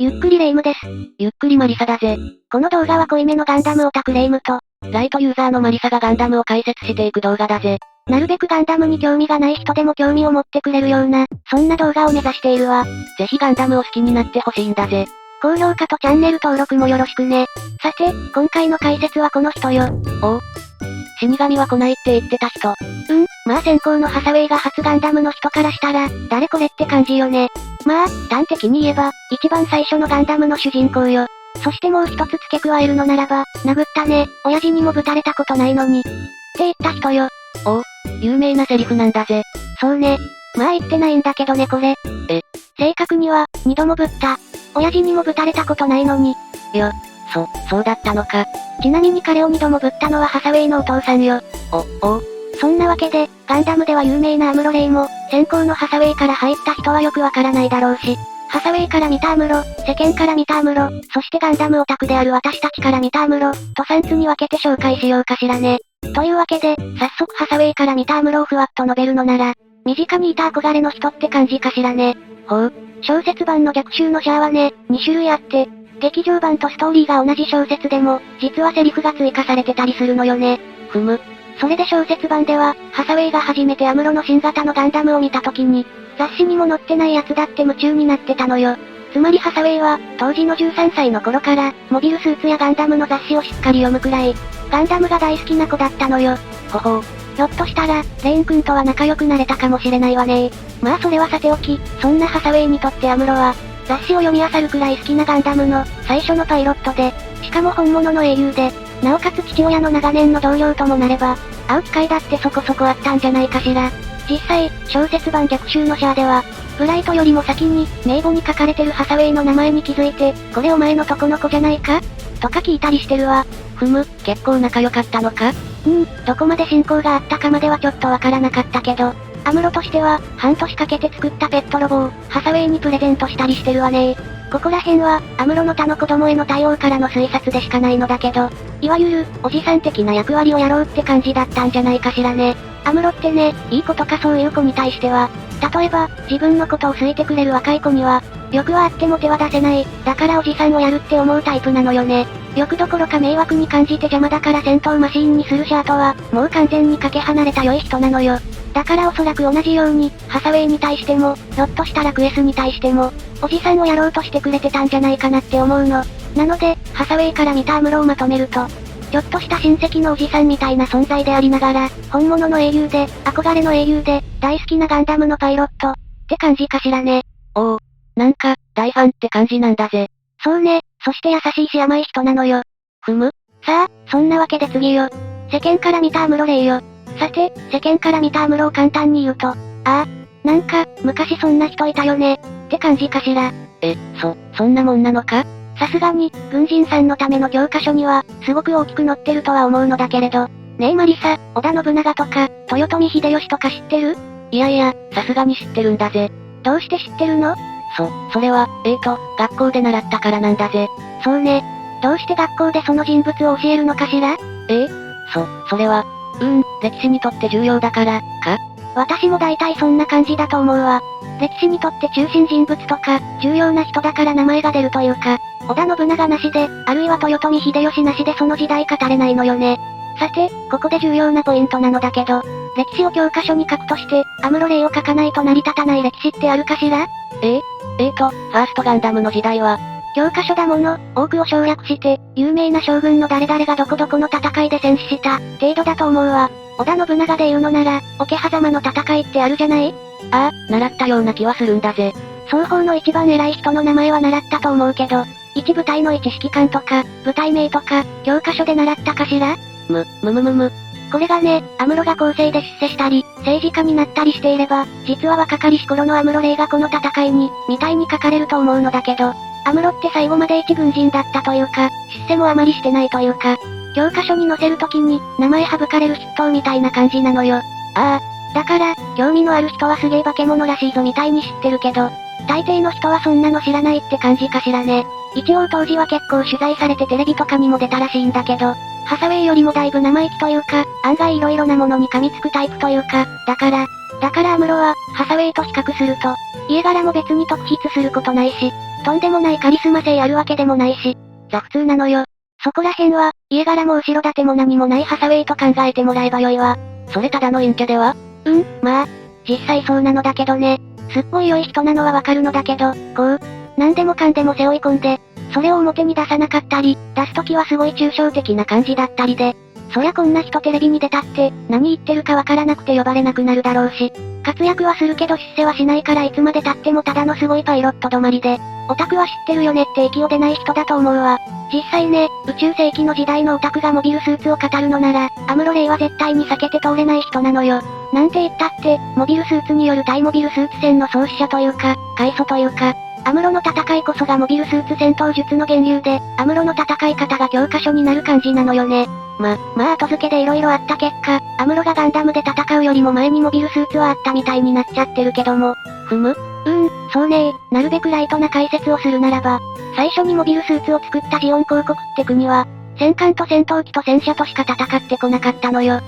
ゆっくりレ夢ムです。ゆっくりマリサだぜ。この動画は濃いめのガンダムオタクレ夢ムと、ライトユーザーのマリサがガンダムを解説していく動画だぜ。なるべくガンダムに興味がない人でも興味を持ってくれるような、そんな動画を目指しているわ。ぜひガンダムを好きになってほしいんだぜ。高評価とチャンネル登録もよろしくね。さて、今回の解説はこの人よ。おう。死神は来ないって言ってた人。まあ先行のハサウェイが初ガンダムの人からしたら、誰これって感じよね。まあ、端的に言えば、一番最初のガンダムの主人公よ。そしてもう一つ付け加えるのならば、殴ったね、親父にもぶたれたことないのに。って言った人よ。おう、有名なセリフなんだぜ。そうね。まあ言ってないんだけどねこれ。正確には、二度もぶった。親父にもぶたれたことないのに。そうだったのか。ちなみに彼を二度もぶったのはハサウェイのお父さんよ。おう。そんなわけで、ガンダムでは有名なアムロレイも、先行のハサウェイから入った人はよくわからないだろうし、ハサウェイから見たアムロ、世間から見たアムロ、そしてガンダムオタクである私たちから見たアムロ、と3つに分けて紹介しようかしらね。というわけで、早速ハサウェイから見たアムロをふわっと述べるのなら、身近にいた憧れの人って感じかしらね。ほう。小説版の逆襲のシャアはね、2種類あって、劇場版とストーリーが同じ小説でも、実はセリフが追加されてたりするのよね。それで小説版では、ハサウェイが初めてアムロの新型のガンダムを見た時に、雑誌にも載ってないやつだって夢中になってたのよ。つまりハサウェイは、当時の13歳の頃から、モビルスーツやガンダムの雑誌をしっかり読むくらい、ガンダムが大好きな子だったのよ。ひょっとしたら、レイン君とは仲良くなれたかもしれないわね。まあそれはさておき、そんなハサウェイにとってアムロは、雑誌を読み漁るくらい好きなガンダムの、最初のパイロットで、しかも本物の英雄で、なおかつ父親の長年の同僚ともなれば、会う機会だってそこそこあったんじゃないかしら。実際、小説版逆襲のシャアでは、ブライトよりも先に、名簿に書かれてるハサウェイの名前に気づいて、これお前のとこの子じゃないかとか聞いたりしてるわ。結構仲良かったのか？どこまで親交があったかまではちょっとわからなかったけど、アムロとしては、半年かけて作ったペットロボを、ハサウェイにプレゼントしたりしてるわね。ここら辺は、アムロの他の子供への対応からの推察でしかないのだけど、いわゆる、おじさん的な役割をやろうって感じだったんじゃないかしらね。アムロってね、いい子とかそういう子に対しては、例えば、自分のことを好いてくれる若い子には、欲はあっても手は出せない、だからおじさんをやるって思うタイプなのよね。欲どころか迷惑に感じて邪魔だから戦闘マシーンにするシャアとは、もう完全にかけ離れた良い人なのよ。だからおそらく同じように、ハサウェイに対しても、ひょっとしたらクエスに対しても、おじさんをやろうとしてくれてたんじゃないかなって思うの。なので、ハサウェイから見たアムロをまとめると、ちょっとした親戚のおじさんみたいな存在でありながら、本物の英雄で、憧れの英雄で、大好きなガンダムのパイロット、って感じかしらね。なんか、大ファンって感じなんだぜ。そうね、そして優しいし甘い人なのよ。さあ、そんなわけで次よ。世間から見たアムロレイよ。さて、世間から見たアムロを簡単に言うと、なんか、昔そんな人いたよね、って感じかしら。そんなもんなのか？さすがに、軍人さんのための教科書には、すごく大きく載ってるとは思うのだけれど、ねえマリサ、織田信長とか、豊臣秀吉とか知ってる？いや、さすがに知ってるんだぜ。どうして知ってるの？それは、学校で習ったからなんだぜ。そうね。どうして学校でその人物を教えるのかしら？それは、歴史にとって重要だから、か？私も大体そんな感じだと思うわ。歴史にとって中心人物とか、重要な人だから名前が出るというか、織田信長なしで、あるいは豊臣秀吉なしでその時代語れないのよね。さて、ここで重要なポイントなのだけど、歴史を教科書に書くとして、アムロレイを書かないと成り立たない歴史ってあるかしら？ファーストガンダムの時代は、教科書だもの、多くを省略して、有名な将軍の誰々がどこどこの戦いで戦死した、程度だと思うわ。織田信長で言うのなら、桶狭間の戦いってあるじゃない？習ったような気はするんだぜ。双方の一番偉い人の名前は習ったと思うけど、一部隊の一指揮官とか、部隊名とか、教科書で習ったかしら？これがね、アムロが後世で出世したり、政治家になったりしていれば、実は若かりし頃のアムロレイがこの戦いに、みたいに書かれると思うのだけど、アムロって最後まで一軍人だったというか、出世もあまりしてないというか、教科書に載せるときに、名前省かれる筆頭みたいな感じなのよ。だから、興味のある人はすげえ化け物らしいぞみたいに知ってるけど、大抵の人はそんなの知らないって感じかしらね。一応当時は結構取材されてテレビとかにも出たらしいんだけど、ハサウェイよりもだいぶ生意気というか、案外色々なものに噛みつくタイプというか、だからアムロは、ハサウェイと比較すると、家柄も別に特筆することないし、とんでもないカリスマ性あるわけでもないし、ザ普通なのよ。そこら辺は、家柄も後ろ盾も何もないハサウェイと考えてもらえばよいわ。それただの陰キャでは？まあ、実際そうなのだけどね。すっごい良い人なのはわかるのだけど、何でもかんでも背負い込んで、それを表に出さなかったり、出すときはすごい抽象的な感じだったりで、そりゃこんな人テレビに出たって、何言ってるかわからなくて呼ばれなくなるだろうし、活躍はするけど出世はしないからいつまで経ってもただのすごいパイロット止まりで、オタクは知ってるよねって息を出ない人だと思うわ。実際ね、宇宙世紀の時代のオタクがモビルスーツを語るのなら、アムロレイは絶対に避けて通れない人なのよ。なんて言ったって、モビルスーツによる対モビルスーツ戦の創始者というか、開祖というか、アムロの戦いこそがモビルスーツ戦闘術の源流で、アムロの戦い方が教科書になる感じなのよね。まあ後付けで色々あった結果、アムロがガンダムで戦うよりも前にモビルスーツはあったみたいになっちゃってるけども。そうねなるべくライトな解説をするならば、最初にモビルスーツを作ったジオン公国って国は、戦艦と戦闘機と戦車としか戦ってこなかったのよ。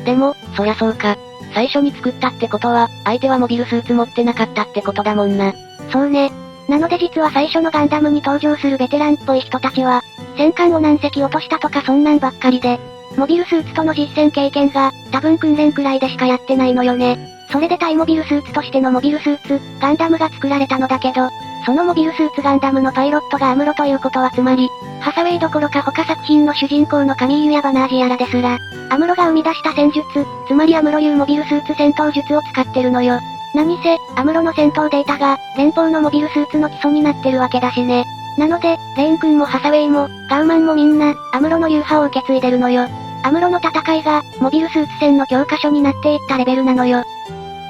でも、そりゃそうか。最初に作ったってことは、相手はモビルスーツ持ってなかったってことだもんな。そうね。なので実は最初のガンダムに登場するベテランっぽい人たちは、戦艦を何隻落としたとかそんなんばっかりで、モビルスーツとの実戦経験が、多分訓練くらいでしかやってないのよね。それで対モビルスーツとしてのモビルスーツ、ガンダムが作られたのだけど、そのモビルスーツガンダムのパイロットがアムロということはつまり、ハサウェイどころか他作品の主人公のカミーユやバナージやらですら、アムロが生み出した戦術、つまりアムロ流モビルスーツ戦闘術を使ってるのよ。何せ、アムロの戦闘データが、連邦のモビルスーツの基礎になってるわけだしね。なので、レイン君もハサウェイも、ガウマンもみんな、アムロの流派を受け継いでるのよ。アムロの戦いが、モビルスーツ戦の教科書になっていったレベルなのよ。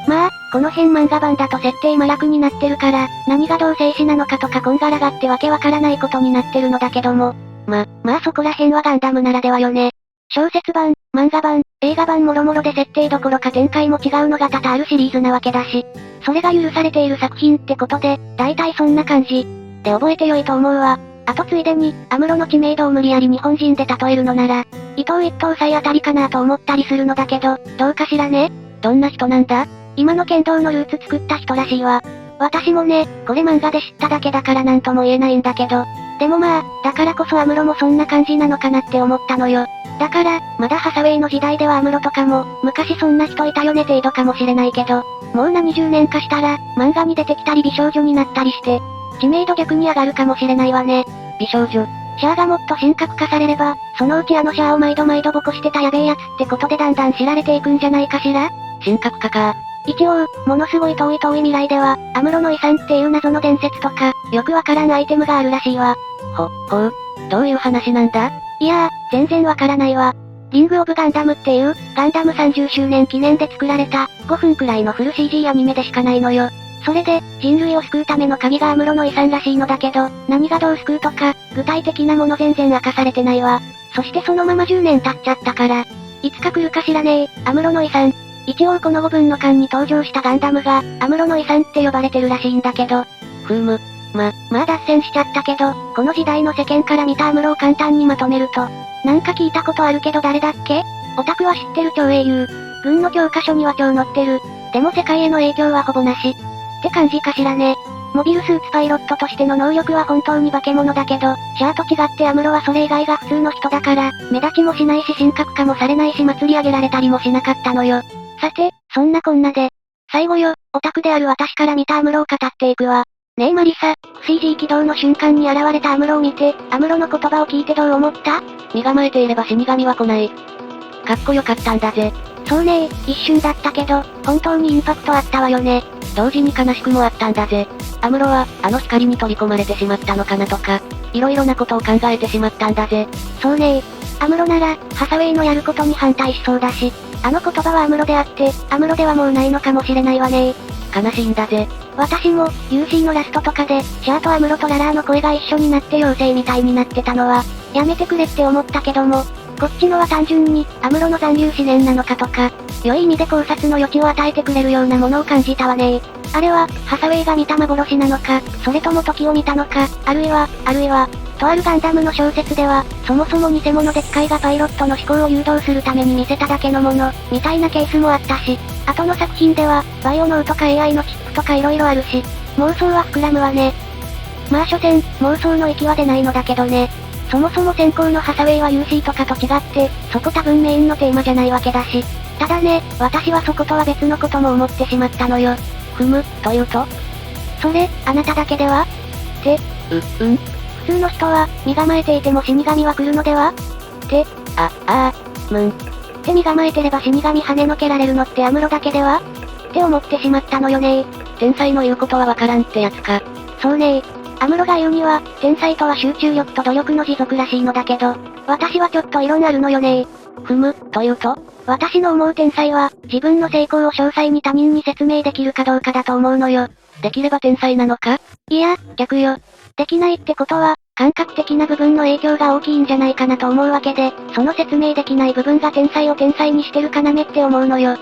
まあ、この辺漫画版だと設定麻薬になってるから、何がどう静止なのかとかこんがらがってわけわからないことになってるのだけども。まあそこら辺はガンダムならではよね。小説版、漫画版、映画版もろもろで設定どころか展開も違うのが多々あるシリーズなわけだし、それが許されている作品ってことで、大体そんな感じ。で覚えてよいと思うわ。あとついでに、アムロの知名度を無理やり日本人で例えるのなら、伊藤一等祭あたりかなと思ったりするのだけど、どうかしらね？どんな人なんだ？今の剣道のルーツ作った人らしいわ。私もね、これ漫画で知っただけだからなんとも言えないんだけど、でもまあ、だからこそアムロもそんな感じなのかなって思ったのよ。だから、まだハサウェイの時代ではアムロとかも、昔そんな人いたよね程度かもしれないけど、もう何十年かしたら、漫画に出てきたり美少女になったりして、知名度逆に上がるかもしれないわね。美少女。シャアがもっと神格化されれば、そのうちあのシャアを毎度ボコしてたやべえやつってことでだんだん知られていくんじゃないかしら？神格化か。一応、ものすごい遠い未来では、アムロの遺産っていう謎の伝説とか、よくわからんアイテムがあるらしいわ。どういう話なんだ？いやー、全然わからないわ。リングオブガンダムっていう、ガンダム30周年記念で作られた、5分くらいのフル CG アニメでしかないのよ。それで、人類を救うための鍵がアムロの遺産らしいのだけど、何がどう救うとか、具体的なもの全然明かされてないわ。そしてそのまま10年経っちゃったから、いつか来るか知らねえ、アムロの遺産。一応この5分の間に登場したガンダムが、アムロの遺産って呼ばれてるらしいんだけど。まあ脱線しちゃったけど、この時代の世間から見たアムロを簡単にまとめると、なんか聞いたことあるけど誰だっけ？オタクは知ってる超英雄。軍の教科書には超載ってる。でも世界への影響はほぼなし。って感じかしらね。モビルスーツパイロットとしての能力は本当に化け物だけど、シャアと違ってアムロはそれ以外が普通の人だから、目立ちもしないし神格化もされないし祭り上げられたりもしなかったのよ。さて、そんなこんなで、最後よ、オタクである私から見たアムロを語っていくわ。ねえマリサ、CG 起動の瞬間に現れたアムロを見て、アムロの言葉を聞いてどう思った？身構えていれば死神は来ない。かっこよかったんだぜ。そうね一瞬だったけど、本当にインパクトあったわよね。同時に悲しくもあったんだぜ。アムロは、あの光に取り込まれてしまったのかなとか、いろいろなことを考えてしまったんだぜ。そうねアムロなら、ハサウェイのやることに反対しそうだし、あの言葉はアムロであって、アムロではもうないのかもしれないわね。悲しいんだぜ。私も、UC のラストとかで、シャアとアムロとララーの声が一緒になって妖精みたいになってたのは、やめてくれって思ったけども、こっちのは単純に、アムロの残留思念なのかとか、良い意味で考察の余地を与えてくれるようなものを感じたわね。あれは、ハサウェイが見た幻なのか、それとも時を見たのか、あるいは、とあるガンダムの小説では、そもそも偽物で機械がパイロットの思考を誘導するために見せただけのもの、みたいなケースもあったし、後の作品では、バイオノウとか AI のチップとか色々あるし、妄想は膨らむわね。まあ所詮、妄想の域は出ないのだけどね。そもそも先行のハサウェイは UC とかと違って、そこ多分メインのテーマじゃないわけだし。ただね、私はそことは別のことも思ってしまったのよ。というと？それ、あなただけでは？普通の人は、身構えていても死神は来るのでは？って身構えてれば死神跳ねのけられるのってアムロだけでは？って思ってしまったのよね。天才の言うことはわからんってやつか。そうね。アムロが言うには、天才とは集中力と努力の持続らしいのだけど、私はちょっと異論あるのよね。というと？私の思う天才は、自分の成功を詳細に他人に説明できるかどうかだと思うのよ。できれば天才なのか？いや、逆よ。できないってことは、感覚的な部分の影響が大きいんじゃないかなと思うわけで、その説明できない部分が天才を天才にしてる要って思うのよ。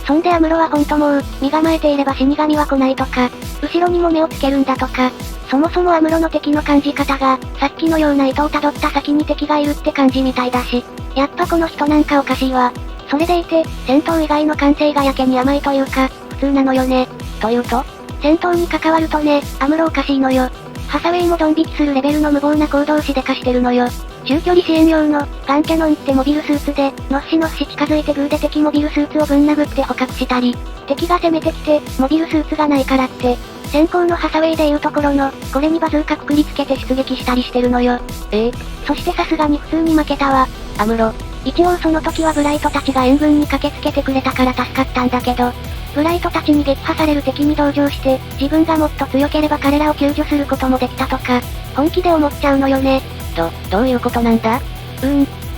そんでアムロはほんともう、身構えていれば死神は来ないとか、後ろにも目をつけるんだとか、そもそもアムロの敵の感じ方が、さっきのような糸を辿った先に敵がいるって感じみたいだし、やっぱこの人なんかおかしいわ。それでいて、戦闘以外の感性がやけに甘いというか、普通なのよね。というと？戦闘に関わるとね、アムロおかしいのよ。ハサウェイもドン引きするレベルの無謀な行動をしでかしてるのよ。中距離支援用の、ガンキャノンってモビルスーツで、のっし近づいてグーで敵モビルスーツをぶん殴って捕獲したり、敵が攻めてきて、モビルスーツがないからって、先行のハサウェイでいうところの、これにバズーカくくりつけて出撃したりしてるのよ。そしてさすがに普通に負けたわ。アムロ。一応その時はブライトたちが援軍に駆けつけてくれたから助かったんだけど、ブライトたちに撃破される敵に同情して、自分がもっと強ければ彼らを救助することもできたとか、本気で思っちゃうのよね。どういうことなんだ？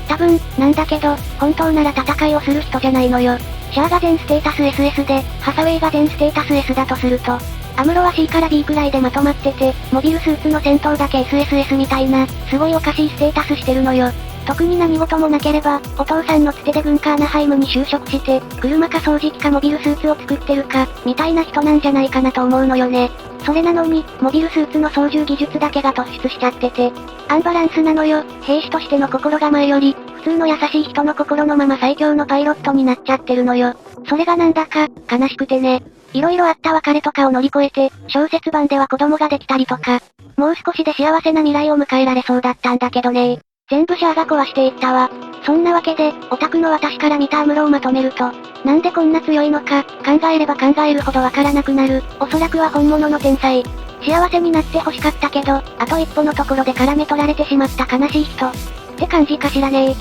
多分、なんだけど、本当なら戦いをする人じゃないのよ。シャアが全ステータス SS で、ハサウェイが全ステータス S だとすると、アムロは C から B くらいでまとまってて、モビルスーツの戦闘だけ SSS みたいな、すごいおかしいステータスしてるのよ。特に何事もなければ、お父さんのつてで軍カーナハイムに就職して、車か掃除機かモビルスーツを作ってるか、みたいな人なんじゃないかなと思うのよね。それなのに、モビルスーツの操縦技術だけが突出しちゃってて、アンバランスなのよ。兵士としての心構えより、普通の優しい人の心のまま最強のパイロットになっちゃってるのよ。それがなんだか、悲しくてね。色々あった別れとかを乗り越えて、小説版では子供ができたりとか、もう少しで幸せな未来を迎えられそうだったんだけどね。全部シャアが壊していったわ。そんなわけで、オタクの私から見たアムロをまとめると、なんでこんな強いのか、考えれば考えるほどわからなくなる、おそらくは本物の天才。幸せになって欲しかったけど、あと一歩のところで絡め取られてしまった悲しい人。って感じかしらね。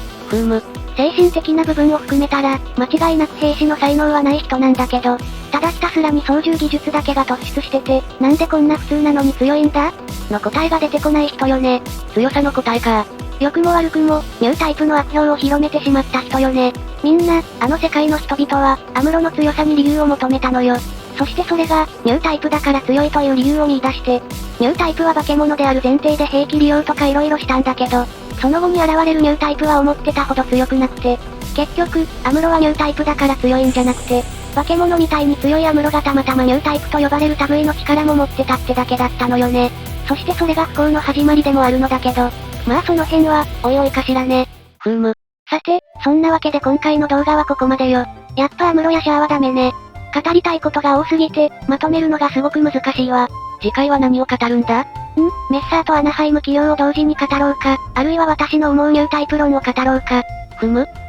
精神的な部分を含めたら、間違いなく兵士の才能はない人なんだけど、ただひたすらに操縦技術だけが突出してて、なんでこんな普通なのに強いんだの答えが出てこない人よね。強さの答えか。良くも悪くも、ニュータイプの悪評を広めてしまった人よね。みんな、あの世界の人々は、アムロの強さに理由を求めたのよ。そしてそれが、ニュータイプだから強いという理由を見出して、ニュータイプは化け物である前提で兵器利用とか色々したんだけど、その後に現れるニュータイプは思ってたほど強くなくて、結局、アムロはニュータイプだから強いんじゃなくて、化け物みたいに強いアムロがたまたまニュータイプと呼ばれる類の力も持ってたってだけだったのよね。そしてそれが不幸の始まりでもあるのだけど、まあその辺は、おいおいかしらね。さて、そんなわけで今回の動画はここまでよ。やっぱアムロやシャアはダメね。語りたいことが多すぎて、まとめるのがすごく難しいわ。次回は何を語るんだ？メッサーとアナハイム起用を同時に語ろうか、あるいは私の思うニュータイプ論を語ろうか。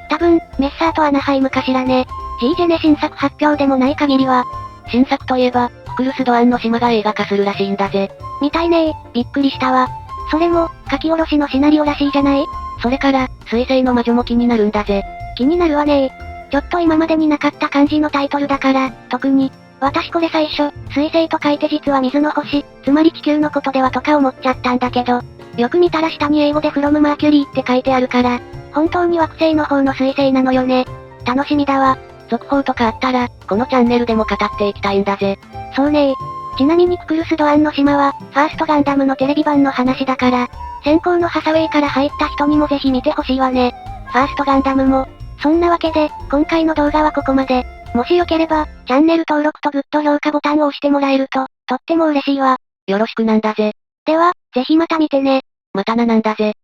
多分、メッサーとアナハイムかしらね。G ジェネ新作発表でもない限りは。新作といえば、ククルス・ドアンの島が映画化するらしいんだぜ。みたいねー、びっくりしたわ。それも、書き下ろしのシナリオらしいじゃない？それから、水星の魔女も気になるんだぜ。気になるわねー。ちょっと今までになかった感じのタイトルだから、特に。私これ最初、水星と書いて実は水の星、つまり地球のことではとか思っちゃったんだけど、よく見たら下に英語で from Mercury って書いてあるから、本当に惑星の方の水星なのよね。楽しみだわ。続報とかあったら、このチャンネルでも語っていきたいんだぜ。そうねー。ちなみにククルス・ドアンの島は、ファーストガンダムのテレビ版の話だから、先行のハサウェイから入った人にもぜひ見てほしいわね。ファーストガンダムも。そんなわけで、今回の動画はここまで。もしよければ、チャンネル登録とグッド評価ボタンを押してもらえると、とっても嬉しいわ。よろしくなんだぜ。では、ぜひまた見てね。またななんだぜ。